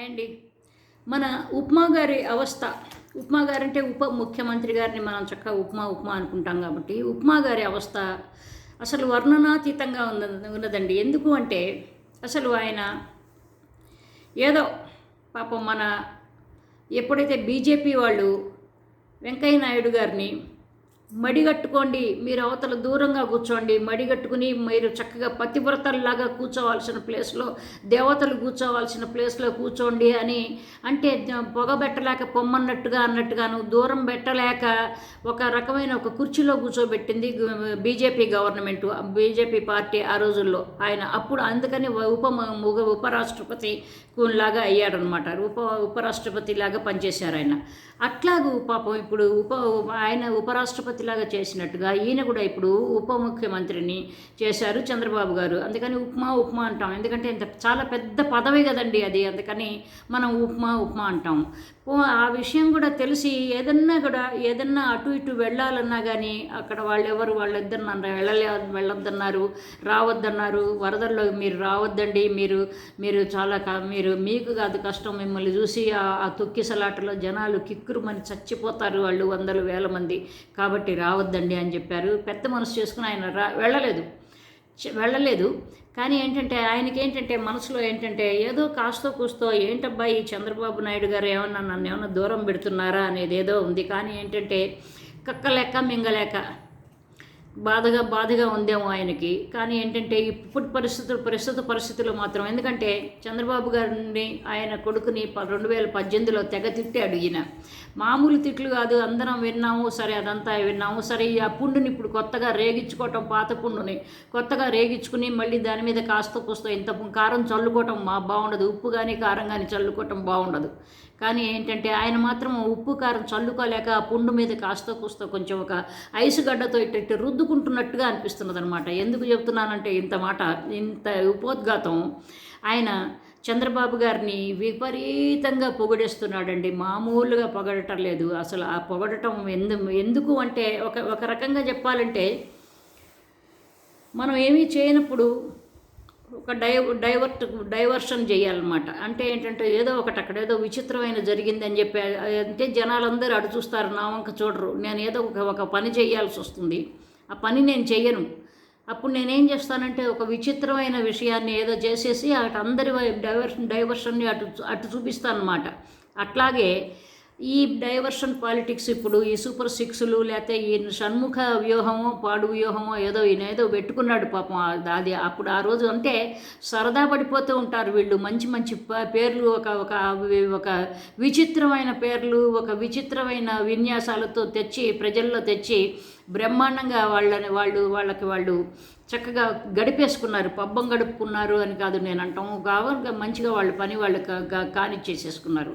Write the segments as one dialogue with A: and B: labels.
A: అండి మన ఉప్మా గారి అవస్థ. ఉప్మా గారు అంటే ఉప ముఖ్యమంత్రి గారిని మనం చక్కగా ఉప్మా అనుకుంటాం కాబట్టి ఉప్మా గారి అవస్థ అసలు వర్ణనాతీతంగా ఉన్నదండి. ఎందుకు అంటే అసలు ఆయన ఏదో పాపం మన ఎప్పుడైతే బీజేపీ వాళ్ళు వెంకయ్య నాయుడు గారిని మడిగట్టుకోండి, మీరు అవతల దూరంగా కూర్చోండి, మడిగట్టుకుని మీరు చక్కగా పతివ్రతల్లాగా కూర్చోవాల్సిన ప్లేస్లో, దేవతలు కూర్చోవాల్సిన ప్లేస్లో కూర్చోండి అని అంటే పొగబెట్టలేక అన్నట్టుగాను దూరం పెట్టలేక ఒక రకమైన ఒక కుర్చీలో కూర్చోబెట్టింది బీజేపీ గవర్నమెంట్, బీజేపీ పార్టీ ఆ రోజుల్లో. ఆయన అప్పుడు అందుకని ఉపరాష్ట్రపతి లాగా అయ్యాడనమాట. ఉపరాష్ట్రపతి లాగా పనిచేశారు ఆయన. అట్లాగూ పాపం ఇప్పుడు ఆయన ఉపరాష్ట్రపతిలాగా చేసినట్టుగా ఈయన కూడా ఇప్పుడు ఉప ముఖ్యమంత్రిని చేశారు చంద్రబాబు గారు. అందుకని ఉప్మా అంటాం. ఎందుకంటే ఇంత చాలా పెద్ద పదవి కదండి అది, అందుకని మనం ఉప్మా అంటాం. ఆ విషయం కూడా తెలిసి ఏదన్నా అటు ఇటు వెళ్ళాలన్నా కానీ అక్కడ వాళ్ళిద్దరు నన్ను వెళ్ళొద్దన్నారు, రావద్దన్నారు. వరదల్లో మీరు రావద్దండి, మీరు చాలా మీకు కాదు కష్టం, మిమ్మల్ని చూసి ఆ తొక్కిసలాటలో జనాలు కిక్కురుమని చచ్చిపోతారు, వాళ్ళు వందల వేల మంది, కాబట్టి రావద్దండి అని చెప్పారు. పెద్ద మనసు చేసుకుని ఆయన వెళ్ళలేదు. కానీ ఆయనకి మనసులో ఏదో కాస్తో కూస్తో ఏంటబ్బా ఈ చంద్రబాబు నాయుడు గారు నన్ను ఏమన్నా దూరం పెడుతున్నారా అనేది ఏదో ఉంది. కానీ కక్కలేక మింగలేక బాధగా ఉందేమో ఆయనకి. కానీ ఇప్పుడు పరిస్థితులు మాత్రం, ఎందుకంటే చంద్రబాబు గారిని ఆయన కొడుకుని 2018లో తెగ తిట్టాడు ఈయన. మామూలు తిట్లు కాదు, అందరం విన్నాము, సరే అదంతా విన్నాము. సరే ఆ పుండుని ఇప్పుడు కొత్తగా రేగించుకోవటం, పాత పుండుని కొత్తగా రేగించుకుని మళ్ళీ దాని మీద కాస్త కూస్తో ఇంత కారం చల్లుకోవటం బాగుండదు, ఉప్పు కానీ కారం కానీ చల్లుకోవటం బాగుండదు. కానీ ఆయన మాత్రం ఉప్పు కారం చల్లుకోలేక ఆ పుండు మీద కాస్తో కూస్తో కొంచెం ఒక ఐసు గడ్డతో ఇట్టు రుద్దుకుంటున్నట్టుగా అనిపిస్తున్నది అనమాట. ఎందుకు చెప్తున్నానంటే ఇంత ఉపోద్ఘాతం ఆయన చంద్రబాబు గారిని విపరీతంగా పొగిడేస్తున్నాడండి. మామూలుగా పొగడటం లేదు అసలు. ఆ పొగడటం ఎందుకు అంటే ఒక రకంగా చెప్పాలంటే మనం ఏమీ చేయనప్పుడు ఒక డైవర్షన్ చేయాలన్నమాట. అంటే ఏదో ఒకటి అక్కడ ఏదో విచిత్రమైన జరిగిందని చెప్పి అంటే జనాలందరూ అడు చూస్తారు, నా వంక చూడరు. నేను ఏదో ఒక పని చేయాల్సి వస్తుంది, ఆ పని నేను చెయ్యను. అప్పుడు నేనేం చేస్తానంటే ఒక విచిత్రమైన విషయాన్ని ఏదో చేసేసి అటు అందరి డైవర్షన్ని అటు చూపిస్తాను అన్నమాట. అట్లాగే ఈ డైవర్షన్ పాలిటిక్స్ ఇప్పుడు ఈ సూపర్ సిక్స్లు లేకపోతే ఈ షణ్ముఖ వ్యూహమో పాడు వ్యూహమో ఏదో పెట్టుకున్నాడు పాపం. అది అప్పుడు ఆ రోజు అంటే సరదా పడిపోతూ ఉంటారు వీళ్ళు. మంచి పేర్లు ఒక విచిత్రమైన పేర్లు, ఒక విచిత్రమైన విన్యాసాలతో ప్రజల్లో తెచ్చి బ్రహ్మాండంగా వాళ్ళు చక్కగా గడిపేసుకున్నారు, పబ్బం గడుపుకున్నారు అని కాదు నేను అంటాము. మంచిగా వాళ్ళ పని వాళ్ళు కానిచ్చేసేసుకున్నారు.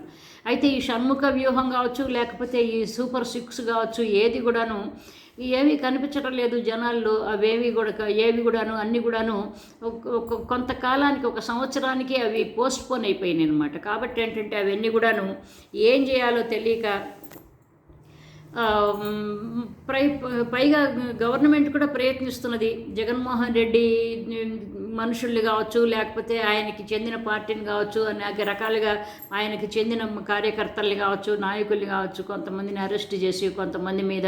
A: అయితే ఈ షణ్ముఖ వ్యూహం కావచ్చు, లేకపోతే ఈ సూపర్ సిక్స్ కావచ్చు, ఏవి కనిపించడం లేదు జనాల్లో. ఏవి కూడాను అన్నీ కూడాను కొంతకాలానికి, ఒక సంవత్సరానికి అవి పోస్ట్పోన్ అయిపోయినాయి అనమాట. కాబట్టి అవన్నీ కూడాను ఏం చేయాలో తెలియక పైగా గవర్నమెంట్ కూడా ప్రయత్నిస్తున్నది. జగన్మోహన్ రెడ్డి మనుషుల్ని కావచ్చు, లేకపోతే ఆయనకి చెందిన పార్టీని కావచ్చు, అనేక రకాలుగా ఆయనకి చెందిన కార్యకర్తల్ని కావచ్చు, నాయకుల్ని కావచ్చు, కొంతమందిని అరెస్ట్ చేసి కొంతమంది మీద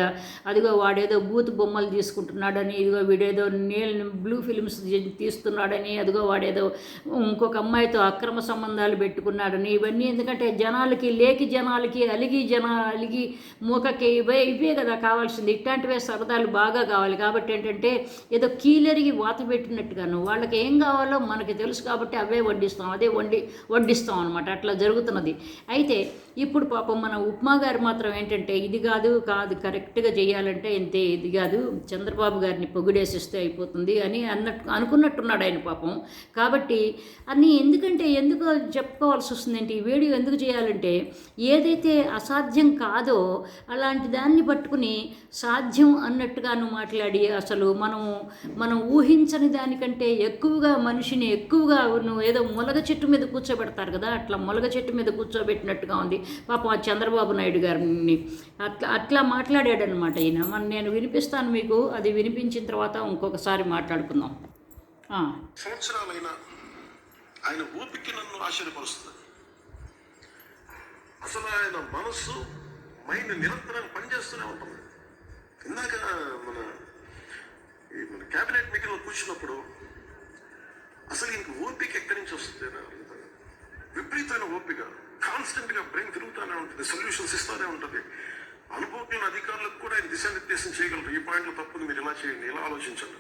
A: అదిగో వాడేదో బూత్ బొమ్మలు తీసుకుంటున్నాడని, ఇదిగో వీడేదో బ్లూ ఫిల్మ్స్ తీస్తున్నాడని, అదిగో వాడేదో ఇంకొక అమ్మాయితో అక్రమ సంబంధాలు పెట్టుకున్నాడని, ఇవన్నీ ఎందుకంటే జనాలకి అలిగి మూకకి ఇవే కదా కావాల్సింది. ఇట్లాంటివే సరదాలు బాగా కావాలి. కాబట్టి ఏదో కీలరిగి వాత పెట్టినట్టుగాను వాళ్ళకి ఏం కావాలో మనకి తెలుసు కాబట్టి అవే వడ్డిస్తాం అనమాట. అట్లా జరుగుతున్నది. అయితే ఇప్పుడు పాపం మన ఉప్మా గారు మాత్రం ఇది కాదు కరెక్ట్గా చేయాలంటే ఇది కాదు, చంద్రబాబు గారిని పొగిడేసిస్తే అయిపోతుంది అని అనుకున్నట్టున్నాడు ఆయన పాపం. కాబట్టి ఎందుకు చెప్పుకోవాల్సి వస్తుందంటే ఈ వీడియో ఎందుకు చేయాలంటే ఏదైతే అసాధ్యం కాదో అలాంటి దాన్ని పట్టుకుని సాధ్యం అన్నట్టుగాను మాట్లాడి అసలు మనం ఊహించని దానికంటే ఎక్కువగా మనిషిని నువ్వు ఏదో ములగ చెట్టు మీద కూర్చోబెడతారు కదా, అట్లా ములగ చెట్టు మీద కూర్చోబెట్టినట్టుగా ఉంది పాపం ఆ చంద్రబాబు నాయుడు గారిని. అట్లా మాట్లాడాడనమాట ఈయన. నేను వినిపిస్తాను మీకు, అది వినిపించిన తర్వాత ఇంకొకసారి మాట్లాడుకుందాం.
B: సంవత్సరాలైనా ఆయన ఓపిక నన్ను ఆశ్చర్యపరుస్తుంది. ఆయన మనస్సు మైండ్ నిరంతరం పనిచేస్తూనే ఉంటుంది. ఇందాక మన క్యాబినెట్ మీటింగ్లో కూర్చున్నప్పుడు అసలు ఇంక ఓపిక ఎక్కడి నుంచి వస్తుంది? విపరీతమైన ఓపిక, కాన్స్టెంట్ గా బ్రెయిన్ తిరుగుతూనే ఉంటుంది, సొల్యూషన్స్ ఇస్తూనే ఉంటుంది. అనుభవం అధికారులకు కూడా ఆయన దిశానిర్దేశం చేయగలరు. ఈ పాయింట్లో తప్పుంది, మీరు ఇలా చేయండి, ఇలా ఆలోచించండి.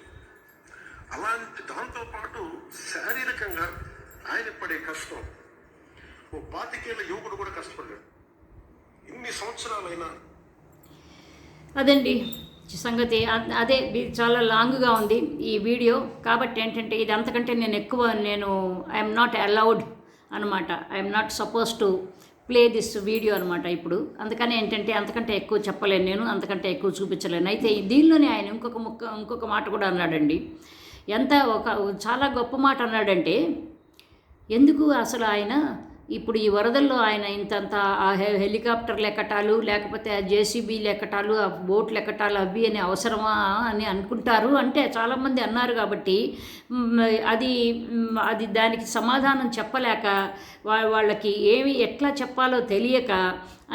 B: అలాంటి దాంతో పాటు శారీరకంగా ఆయన పడే కష్టం, ఓ 25 ఏళ్ల యువకుడు కూడా కష్టపడ్డాడు. ఇన్ని సంవత్సరాలైనా
A: అదండి సంగతి. అదే చాలా లాంగ్గా ఉంది ఈ వీడియో, కాబట్టి ఏంటంటే ఇది అంతకంటే నేను ఐఎమ్ నాట్ అలౌడ్ అనమాట. I'm not suppose to play this video అనమాట ఇప్పుడు. అందుకని ఏంటంటే అంతకంటే ఎక్కువ చెప్పలేను, నేను అంతకంటే ఎక్కువ చూపించలేను. అయితే దీనిలోనే ఆయన ఇంకొక మాట కూడా అన్నాడండి. చాలా గొప్ప మాట అన్నాడంటే, ఎందుకు అసలు ఆయన ఇప్పుడు ఈ వరదల్లో ఆయన ఇంతంత హెలికాప్టర్లు ఎక్కటాలు, లేకపోతే ఆ జేసీబీలు ఎక్కటాలు, ఆ బోట్లు ఎక్కటాలు అవి అని అవసరమా అని అనుకుంటారు అంటే చాలామంది అన్నారు. కాబట్టి అది దానికి సమాధానం చెప్పలేక వాళ్ళకి ఎట్లా చెప్పాలో తెలియక,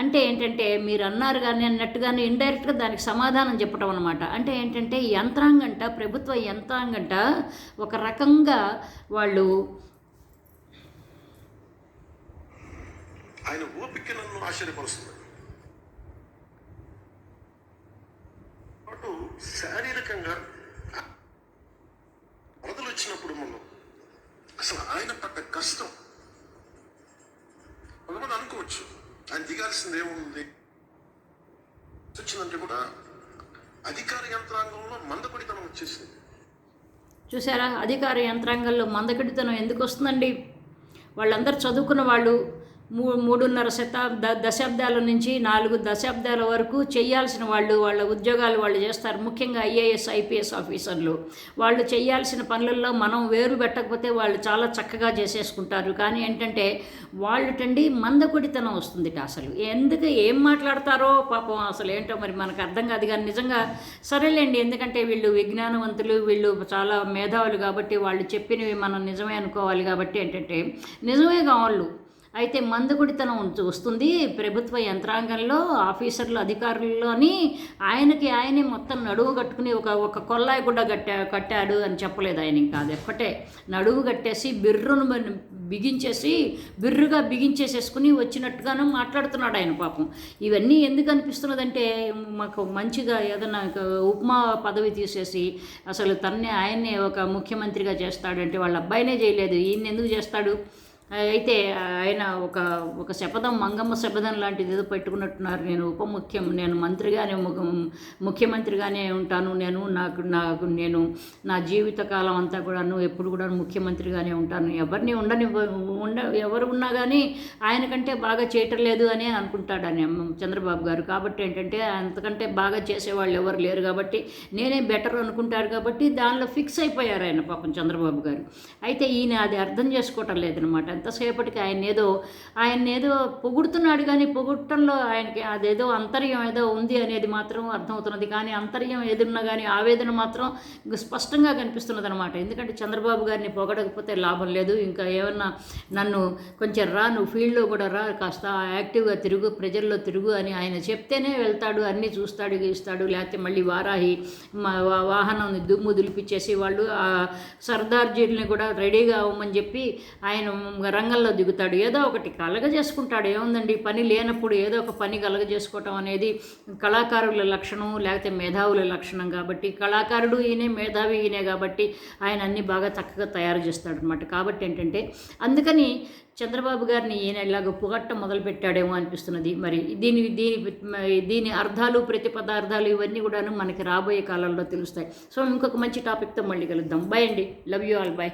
A: అంటే ఏంటంటే మీరు అన్నారు కానీ అన్నట్టుగానే ఇండైరెక్ట్గా దానికి సమాధానం చెప్పడం అనమాట. అంటే ఏంటంటే యంత్రాంగంట, ప్రభుత్వ యంత్రాంగంట ఒక రకంగా వాళ్ళు
B: ఆయన ఓపిక నన్ను ఆశ్చర్యపరుస్తుంది. అటు శారీరకంగా వరదలు వచ్చినప్పుడు మనం అసలు ఆయన పడ్డ కష్టం కొంతమంది అనుకోవచ్చు, ఆయన దిగాల్సింది ఏముంది వచ్చిందంటే కూడా అధికార యంత్రాంగంలో మందపడితనం వచ్చేసింది.
A: చూసారా, అధికార యంత్రాంగంలో మందకడితనం ఎందుకు వస్తుందండి? వాళ్ళందరూ చదువుకున్న వాళ్ళు, 3.5 దశాబ్దాల నుంచి 4 దశాబ్దాల వరకు చేయాల్సిన వాళ్ళు, వాళ్ళ ఉద్యోగాలు వాళ్ళు చేస్తారు. ముఖ్యంగా ఐఏఎస్ ఐపీఎస్ ఆఫీసర్లు వాళ్ళు చేయాల్సిన పనులలో మనం వేరు పెట్టకపోతే వాళ్ళు చాలా చక్కగా చేసేసుకుంటారు. కానీ ఏంటంటే వాళ్ళటండి మందకొడితనం వస్తుంది. అసలు ఎందుకు ఏం మాట్లాడతారో పాపం అసలు ఏంటో మరి మనకు అర్థం కాదు. కానీ నిజంగా సరేలేండి, ఎందుకంటే వీళ్ళు విజ్ఞానవంతులు, వీళ్ళు చాలా మేధావులు కాబట్టి వాళ్ళు చెప్పినవి మనం నిజమే అనుకోవాలి. కాబట్టి ఏంటంటే నిజమే కావాలి. అయితే మందగుడితనం వస్తుంది ప్రభుత్వ యంత్రాంగంలో, ఆఫీసర్లు, అధికారుల్లోని. ఆయనే మొత్తం నడువు కట్టుకుని ఒక కొల్లాయి కూడా కట్టాడు అని చెప్పలేదు ఆయన. ఇంకా అది ఒక్కటే నడువు కట్టేసి బిర్రుగా బిగించేసేసుకుని వచ్చినట్టుగాను మాట్లాడుతున్నాడు ఆయన. పాపం ఇవన్నీ ఎందుకు అనిపిస్తున్నదంటే, మాకు మంచిగా ఏదైనా ఉపమా పదవి తీసేసి అసలు ఆయన్నే ఒక ముఖ్యమంత్రిగా చేస్తాడంటే వాళ్ళ అబ్బాయినే చేయలేదు, ఈయన ఎందుకు చేస్తాడు? అయితే ఆయన ఒక శపథం, మంగమ్మ శపథం లాంటిది ఏదో పెట్టుకున్నట్టున్నారు. నేను మంత్రిగానే ముఖ్యమంత్రిగానే ఉంటాను, నేను నా జీవితకాలం అంతా కూడాను ఎప్పుడు కూడా ముఖ్యమంత్రిగానే ఉంటాను, ఎవరిని ఎవరు ఉన్నా కానీ ఆయనకంటే బాగా చేయటం లేదు అని అనుకుంటాడు అని చంద్రబాబు గారు. కాబట్టి ఏంటంటే అంతకంటే బాగా చేసేవాళ్ళు ఎవరు లేరు కాబట్టి నేనే బెటర్ అనుకుంటారు. కాబట్టి దానిలో ఫిక్స్ అయిపోయారు ఆయన పాపం చంద్రబాబు గారు. అయితే ఈయన అది అర్థం చేసుకోవటం లేదనమాట. ఎంతసేపటికి ఆయన ఏదో పొగుడుతున్నాడు, కానీ పొగుడటంలో ఆయనకి అదేదో అంతర్యం ఏదో ఉంది అనేది మాత్రం అర్థమవుతున్నది. కానీ అంతర్యం ఏదున్నా కానీ ఆవేదన మాత్రం స్పష్టంగా కనిపిస్తున్నది అనమాట. ఎందుకంటే చంద్రబాబు గారిని పొగడకపోతే లాభం లేదు. ఇంకా ఏమన్నా నన్ను కొంచెం నువ్వు ఫీల్డ్లో కూడా కాస్త యాక్టివ్గా తిరుగు, ప్రజల్లో తిరుగు అని ఆయన చెప్తేనే వెళ్తాడు, అన్నీ చూస్తాడు, గీస్తాడు. లేకపోతే మళ్ళీ వారాహి వాహనం దుమ్ము దులిపించేసి వాళ్ళు సర్దార్జీల్ని కూడా రెడీగా అవ్వమని చెప్పి ఆయన రంగంలో దిగుతాడు. ఏదో ఒకటి కలగజేసుకుంటాడు. ఏముందండి, పని లేనప్పుడు ఏదో ఒక పని కలగజేసుకోవటం అనేది కళాకారుల లక్షణం, లేకపోతే మేధావుల లక్షణం. కాబట్టి కళాకారుడు ఈయనే, మేధావి ఈయనే. కాబట్టి ఆయన అన్ని బాగా చక్కగా తయారు చేస్తాడు అనమాట. కాబట్టి ఏంటంటే అందుకని చంద్రబాబు గారిని ఈయన ఇలాగ పొగట్టం మొదలుపెట్టాడేమో అనిపిస్తున్నది. మరి దీని అర్థాలు, ప్రతిపదార్థాలు ఇవన్నీ కూడాను మనకి రాబోయే కాలంలో తెలుస్తాయి. సో ఇంకొక మంచి టాపిక్తో మళ్ళీ కలుద్దాం. బై అండి, లవ్ యూ ఆల్, బై.